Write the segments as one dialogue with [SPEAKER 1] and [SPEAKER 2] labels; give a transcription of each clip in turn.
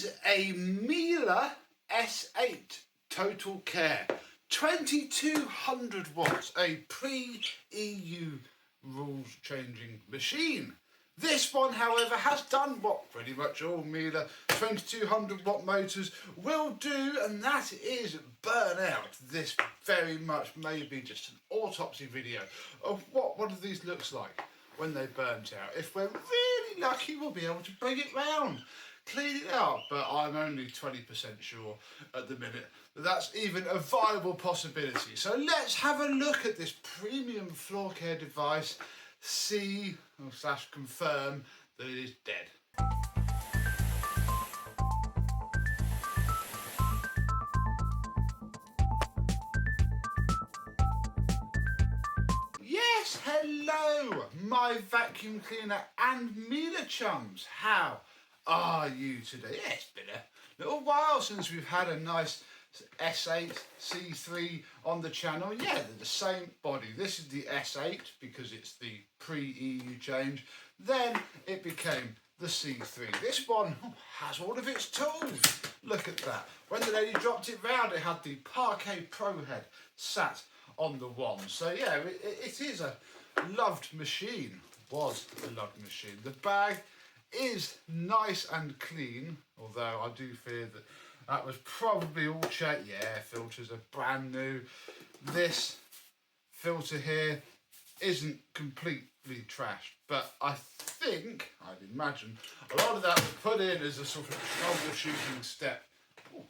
[SPEAKER 1] is a Miele S8 Total Care 2200 watts, a pre-EU rules changing machine. This one, however, has done what pretty much all Miele 2200 watt motors will do, and that is burn out. This very much may be just an autopsy video of what one of these looks like when they burnt out. If we're really lucky, we'll be able to bring it round, clean it up, but I'm only 20% sure at the minute that that's even a viable possibility. So let's have a look at this premium floor care device, see / confirm that it is dead. Yes, hello, my vacuum cleaner and Miele chums. How are you today? Yeah, it's been a little while since we've had a nice S8 C3 on the channel. Yeah, they're the same body. This is the S8 because it's the pre-EU change. Then it became the C3. This one has all of its tools. Look at that. When the lady dropped it round, it had the Parquet Pro head sat on the wand. So yeah, it is a loved machine. Was a loved machine. The bag is nice and clean, although I do fear that that was probably all checked. Yeah, filters are brand new. This filter here isn't completely trashed, but I think, I'd imagine, a lot of that was put in as a sort of troubleshooting step. Ooh.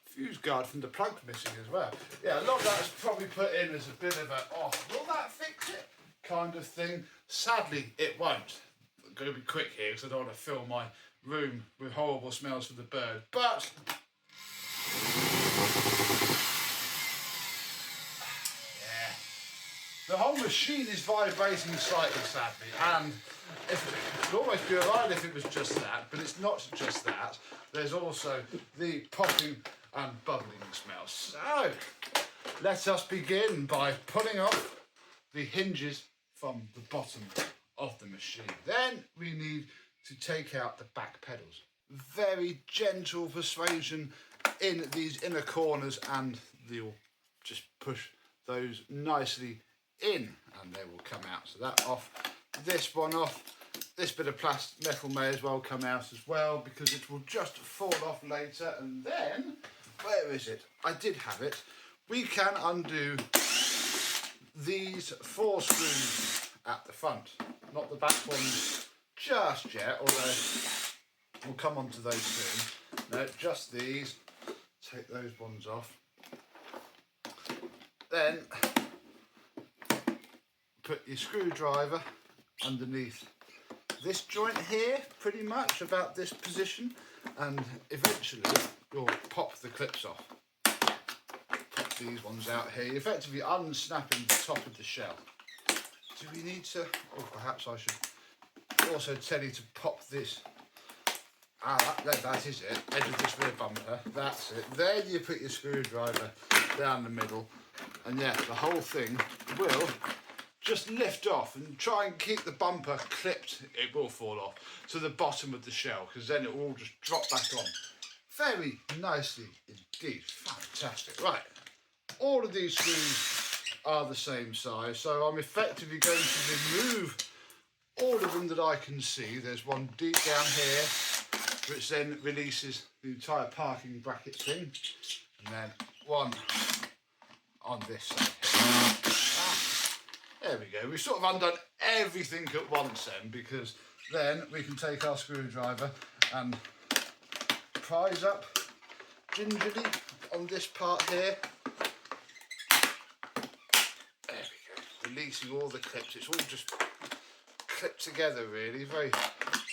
[SPEAKER 1] Fuse guard from the plug missing as well. Yeah, a lot of that was probably put in as a bit of a, oh, will that fix it kind of thing. Sadly, it won't. I'm going to be quick here because I don't want to fill my room with horrible smells for the bird, but yeah, the whole machine is vibrating slightly, sadly, and it would almost be alright if it was just that, but it's not just that. There's also the popping and bubbling smell. So let us begin by pulling off the hinges from the bottom of the machine. Then we need to take out the back pedals. Very gentle persuasion in these inner corners, and you'll just push those nicely in and they will come out. So that off, this one off. This bit of plastic metal may as well come out as well because it will just fall off later. And then, where is it? I did have it. We can undo these 4 screws at the front, not the back ones just yet, although we'll come on to those soon. No, just these. Take those ones off. Then put your screwdriver underneath this joint here, pretty much about this position, and eventually you'll pop the clips off. Pop these ones out here. You're effectively unsnapping the top of the shell. Do we need to, or perhaps I should also tell you to pop this, that is it, edge of this rear bumper, that's it. Then you put your screwdriver down the middle, and yeah, the whole thing will just lift off, and try and keep the bumper clipped. It will fall off to the bottom of the shell because then it will all just drop back on. Very nicely indeed. Fantastic. Right, all of these screws are the same size, so I'm effectively going to remove all of them that I can see. There's one deep down here, which then releases the entire parking bracket thing, and then one on this side here. There we go. We've sort of undone everything at once then, because then we can take our screwdriver and prise up gingerly on this part here. There we go. Releasing all the clips. It's all just clipped together really. Very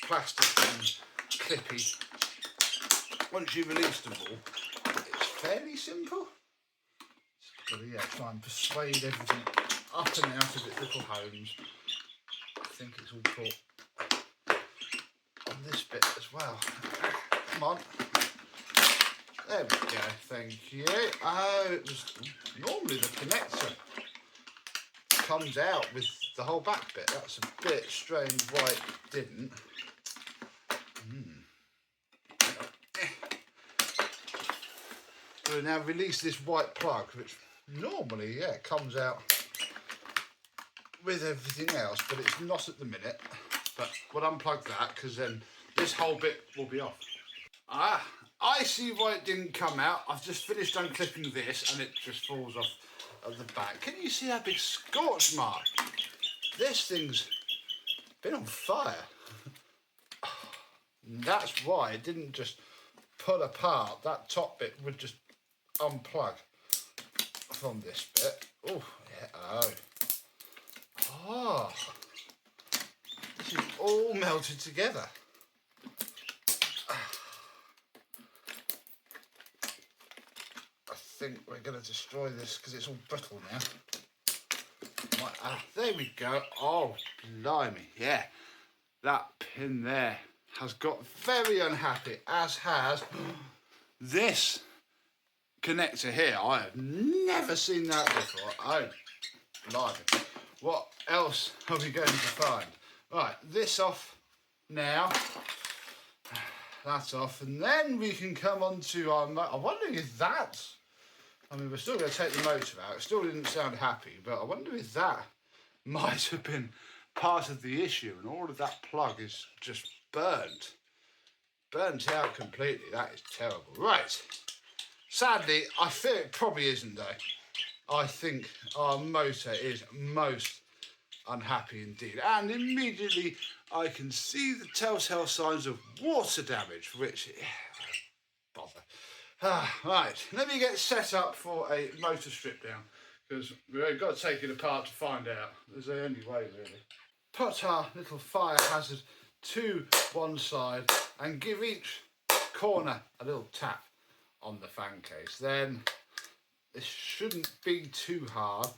[SPEAKER 1] plastic and clippy. Once you've released them all, it's fairly simple. So yeah, try and persuade everything up and out of its little homes. I think it's all caught on this bit as well. Come on. There we go, thank you. Oh, it was normally the connector comes out with the whole back bit. That's a bit strange why it didn't. to now release this white plug, which normally, yeah, comes out with everything else, but it's not at the minute. But we'll unplug that because then this whole bit will be off. Ah, I see why it didn't come out. I've just finished unclipping this and it just falls off at the back. Can you see that big scorch mark? This thing's been on fire. That's why it didn't just pull apart. That top bit would just unplug from this bit. Oh, yeah, oh. This is all melted together. I think we're going to destroy this because it's all brittle now. Right, there we go. Oh, blimey, yeah. That pin there has got very unhappy, as has this connector here. I have never seen that before. Oh, blimey. What else are we going to find? Right, this off now. That's off, and then we can come on to our motor. I'm wondering if that's... I mean, we're still going to take the motor out. It still didn't sound happy, but I wonder if that might have been part of the issue, and all of that plug is just burnt out completely. That is terrible. Right, sadly I fear it probably isn't though. I think our motor is most unhappy indeed, and immediately I can see the telltale signs of water damage, which bother. Right, let me get set up for a motor strip down, because we've got to take it apart to find out. There's the only way really. Put our little fire hazard to one side and give each corner a little tap on the fan case. Then this shouldn't be too hard.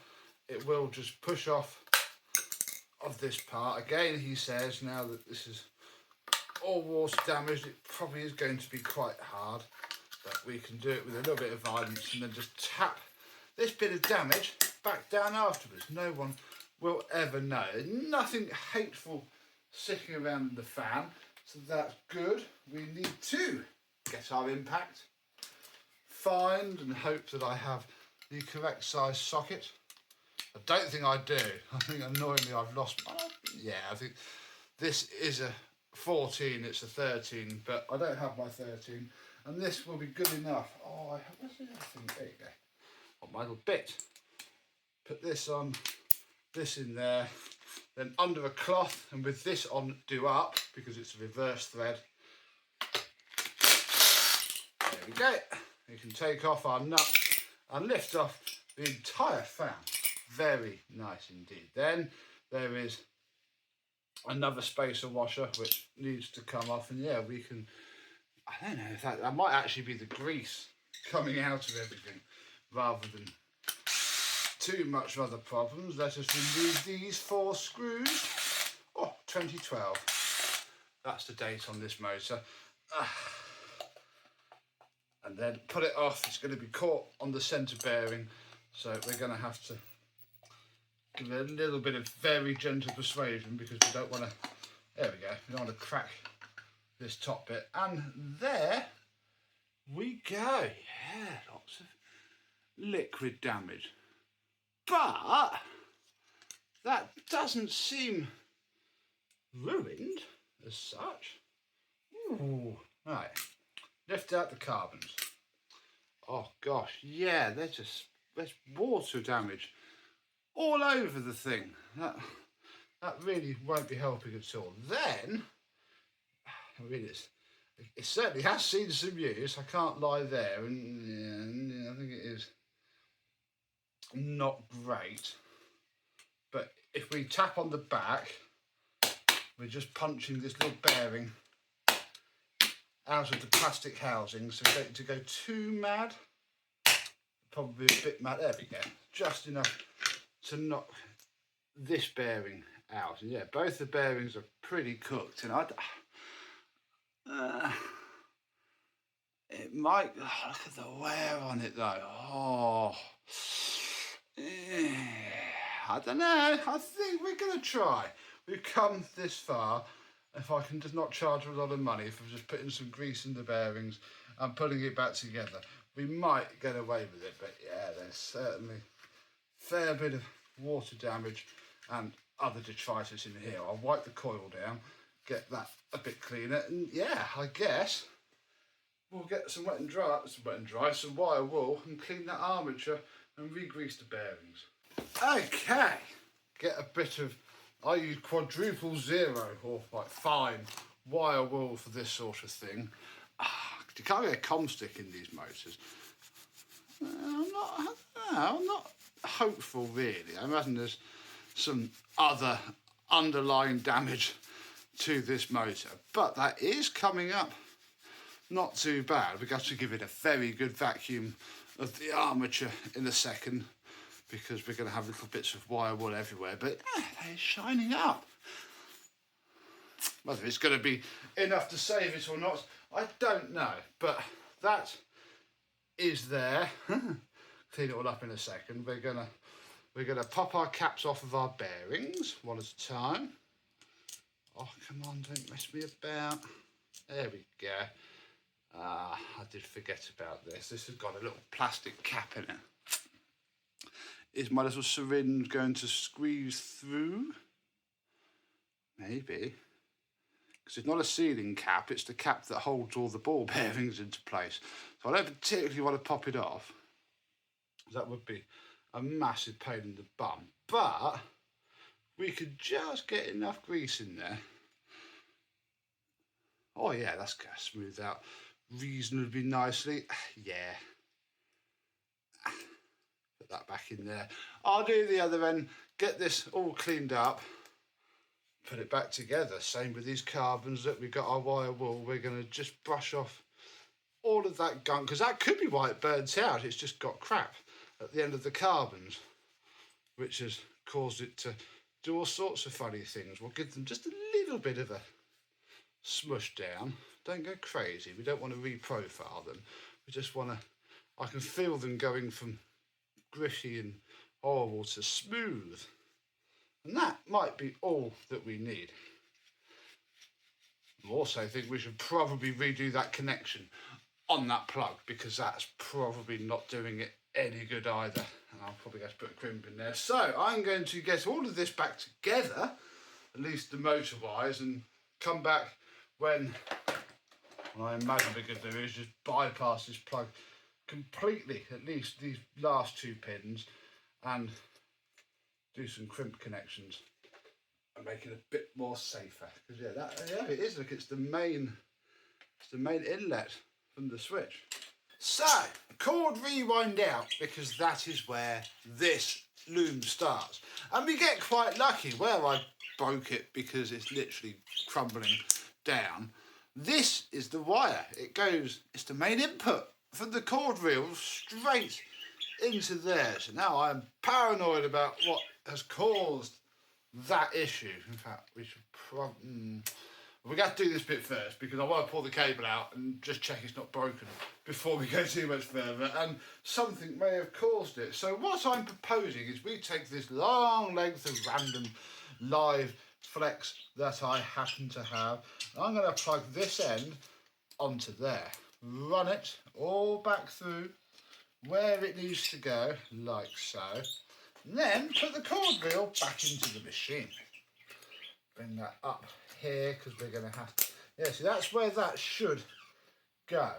[SPEAKER 1] It will just push off of this part. Again, he says now that this is all water damaged, it probably is going to be quite hard, but we can do it with a little bit of violence and then just tap this bit of damage back down afterwards. No one will ever know. Nothing hateful sitting around in the fan, so that's good. We need to get our impact, find and hope that I have the correct size socket. I don't think I do. I think annoyingly I've lost my... Yeah, I think this is a 14, it's a 13, but I don't have my 13, and this will be good enough. Oh, what's the other thing? There you go. On my little bit. Put this on, this in there, then under a cloth, and with this on do up, because it's a reverse thread. There we go. We can take off our nut and lift off the entire fan. Very nice indeed. Then there is another spacer washer which needs to come off, and yeah, we can, I don't know if that might actually be the grease coming out of everything rather than too much other problems. Let us remove these 4 screws. Oh, 2012. That's the date on this motor. And then put it off. It's going to be caught on the centre bearing, so we're going to have to give it a little bit of very gentle persuasion, because we don't want to, there we go, we don't want to crack this top bit. And there we go. Yeah, lots of liquid damage. But that doesn't seem ruined as such. Ooh. Right, lift out the carbons. Oh gosh, yeah, there's water damage all over the thing. That really won't be helping at all. Then, I mean, it certainly has seen some use. I can't lie there, and yeah, I think it is not great. But if we tap on the back, we're just punching this little bearing out of the plastic housing, so we don't need to go too mad. Probably a bit mad. There we go. Just enough to knock this bearing out. And yeah, both the bearings are pretty cooked, and it might, look at the wear on it though. Oh, I don't know. I think we're gonna try. We've come this far. If I can just not charge a lot of money for just putting some grease in the bearings and putting it back together, we might get away with it. But yeah, there's certainly a fair bit of water damage and other detritus in here. I'll wipe the coil down, get that a bit cleaner, and yeah, I guess we'll get some wet and dry, some wire wool, and clean that armature and re-grease the bearings. Okay, get a bit of, I use quadruple zero or like fine wire wool for this sort of thing. You can't get a com stick in these motors. I'm not hopeful really. I imagine there's some other underlying damage to this motor, but that is coming up not too bad. We've got to give it a very good vacuum of the armature in a second, because we're going to have little bits of wire wool everywhere, but they're shining up. Whether it's going to be enough to save it or not, I don't know, but that is there. Clean it all up in a second. We're gonna pop our caps off of our bearings one at a time. Oh, come on, don't mess me about. There we go. I did forget about this. This has got a little plastic cap in it. Is my little syringe going to squeeze through? Maybe. Because it's not a sealing cap, it's the cap that holds all the ball bearings into place. So I don't particularly want to pop it off. That would be a massive pain in the bum. But we could just get enough grease in there. Oh yeah, that's going to smooth out reasonably nicely. Yeah. Put that back in there. I'll do the other end, get this all cleaned up, put it back together. Same with these carbons that we've got our wire wool. We're going to just brush off all of that gunk, because that could be why it burns out. It's just got crap at the end of the carbons, which has caused it to do all sorts of funny things. We'll give them just a little bit of a smush down. Don't go crazy. We don't want to re-profile them. We just want to, I can feel them going from gritty and horrible to smooth. And that might be all that we need. I also think we should probably redo that connection on that plug, because that's probably not doing it any good either. And I'll probably have to put a crimp in there. So I'm going to get all of this back together, at least the motor wires, and come back when I imagine we're going to do is just bypass this plug completely, at least these last two pins, and do some crimp connections and make it a bit more safer. Because yeah, it is. Look, it's the main inlet from the switch. So cord rewind out, because that is where this loom starts, and we get quite lucky where I broke it because it's literally crumbling down. This is the wire. It's the main input from the cord reel straight into there. So now I'm paranoid about what has caused that issue. In fact, we should probably... We're going to do this bit first, because I want to pull the cable out and just check it's not broken before we go too much further, and something may have caused it. So what I'm proposing is we take this long length of random live flex that I happen to have, and I'm going to plug this end onto there, run it all back through where it needs to go, like so, and then put the cord reel back into the machine. Bring that up here, because we're going to have to, yeah, so that's where that should go.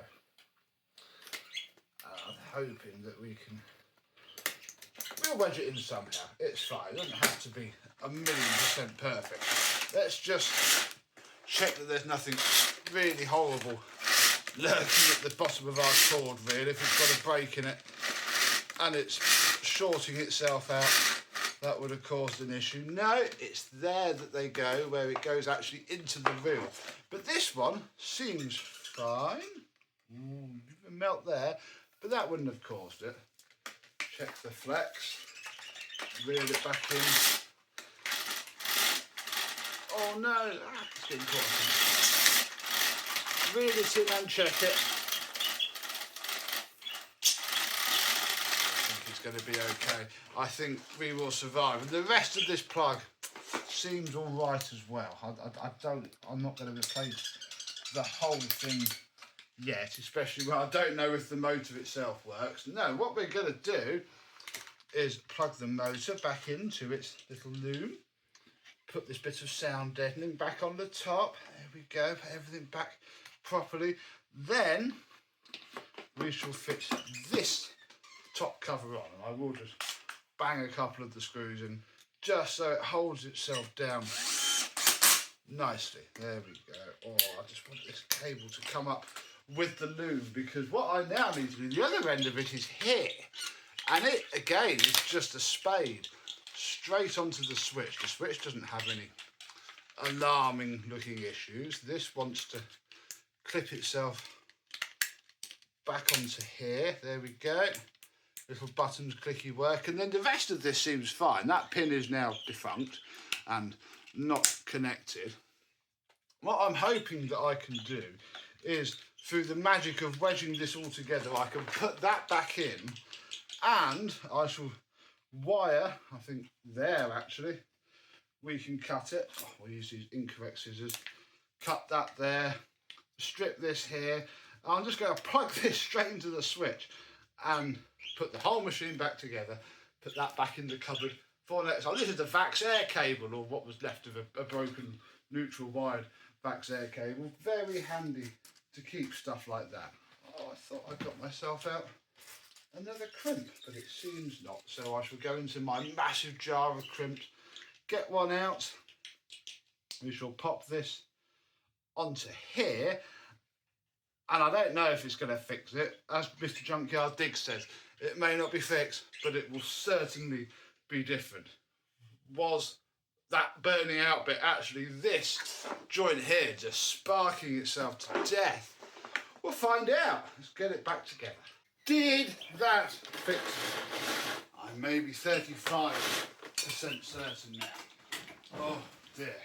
[SPEAKER 1] I'm hoping that we'll wedge it in somehow. It's fine, it doesn't have to be 1,000,000% perfect. Let's just check that there's nothing really horrible lurking at the bottom of our cord reel. If it's got a break in it and it's shorting itself out, that would have caused an issue. No, it's there that they go, where it goes actually into the reel. But this one seems fine. Melt there, but that wouldn't have caused it. Check the flex, reel it back in. Oh no, it's getting caught. Reel it in and check it. Going to be okay. I think we will survive, and the rest of this plug seems all right as well. I'm not going to replace the whole thing yet, especially when I don't know if the motor itself works. No, what we're going to do is plug the motor back into its little loom, put this bit of sound deadening back on the top, there we go, put everything back properly. Then we shall fix this top cover on, and I will just bang a couple of the screws in just so it holds itself down nicely. There we go. Oh, I just want this cable to come up with the loom, because what I now need to do, the other end of it is here, and it again is just a spade straight onto the switch. The switch doesn't have any alarming looking issues. This wants to clip itself back onto here. There we go. Little buttons clicky work, and then the rest of this seems fine. That pin is now defunct and not connected. What I'm hoping that I can do is, through the magic of wedging this all together, I can put that back in, and I shall wire, I think there actually, we can cut it. Oh, we'll use these incorrect scissors. Cut that there, strip this here. I'm just going to plug this straight into the switch and put the whole machine back together, put that back in the cupboard for next time. This is the Vax Air cable, or what was left of a broken neutral wired Vax Air cable. Very handy to keep stuff like that. Oh, I thought I got myself out another crimp, but it seems not. So I shall go into my massive jar of crimps, get one out. We shall pop this onto here, and I don't know if it's going to fix it. As Mr. Junkyard Diggs says, it may not be fixed, but it will certainly be different. Was that burning out bit actually this joint here just sparking itself to death? We'll find out. Let's get it back together. Did that fix it? I may be 35% certain now. Oh dear.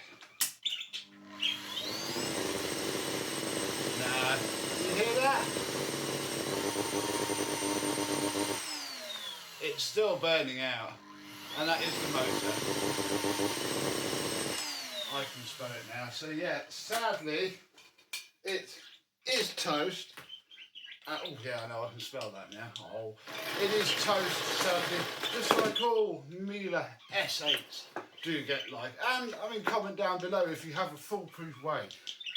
[SPEAKER 1] Nah, you hear that? It's still burning out, and that is the motor. I can smell it now. So yeah, sadly, it is toast. Oh yeah, I know, I can smell that now. Oh, it is toast, sadly, just like all Miele S8s do get like. And I mean, comment down below if you have a foolproof way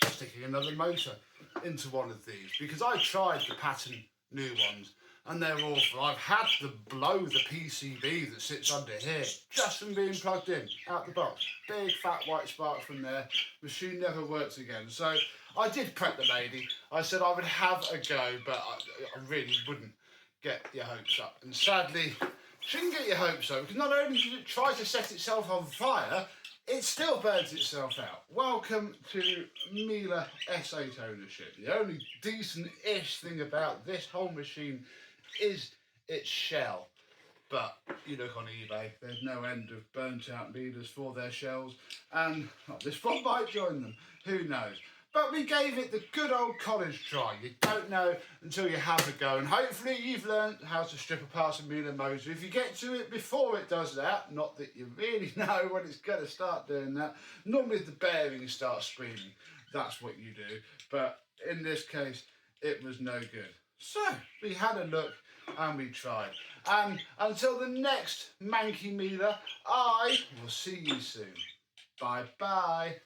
[SPEAKER 1] of sticking another motor into one of these, because I tried the pattern new ones and they're awful. I've had to blow the PCB that sits under here just from being plugged in out the box. Big fat white spark from there. Machine never works again. So I did prep the lady. I said I would have a go, but I really wouldn't get your hopes up. And sadly, she didn't get your hopes up, because not only did it try to set itself on fire, it still burns itself out. Welcome to Miele S8 ownership. The only decent-ish thing about this whole machine is its shell. But you look on eBay, there's no end of burnt out Mieles for their shells, and this one might join them, who knows. But we gave it the good old college try. You don't know until you have a go, and hopefully you've learned how to strip apart some Miele motor. If you get to it before it does that, not that you really know when it's going to start doing that, normally the bearings start screaming, that's what you do. But in this case, it was no good. So we had a look and we tried. And until the next manky Miele, I will see you soon. Bye bye.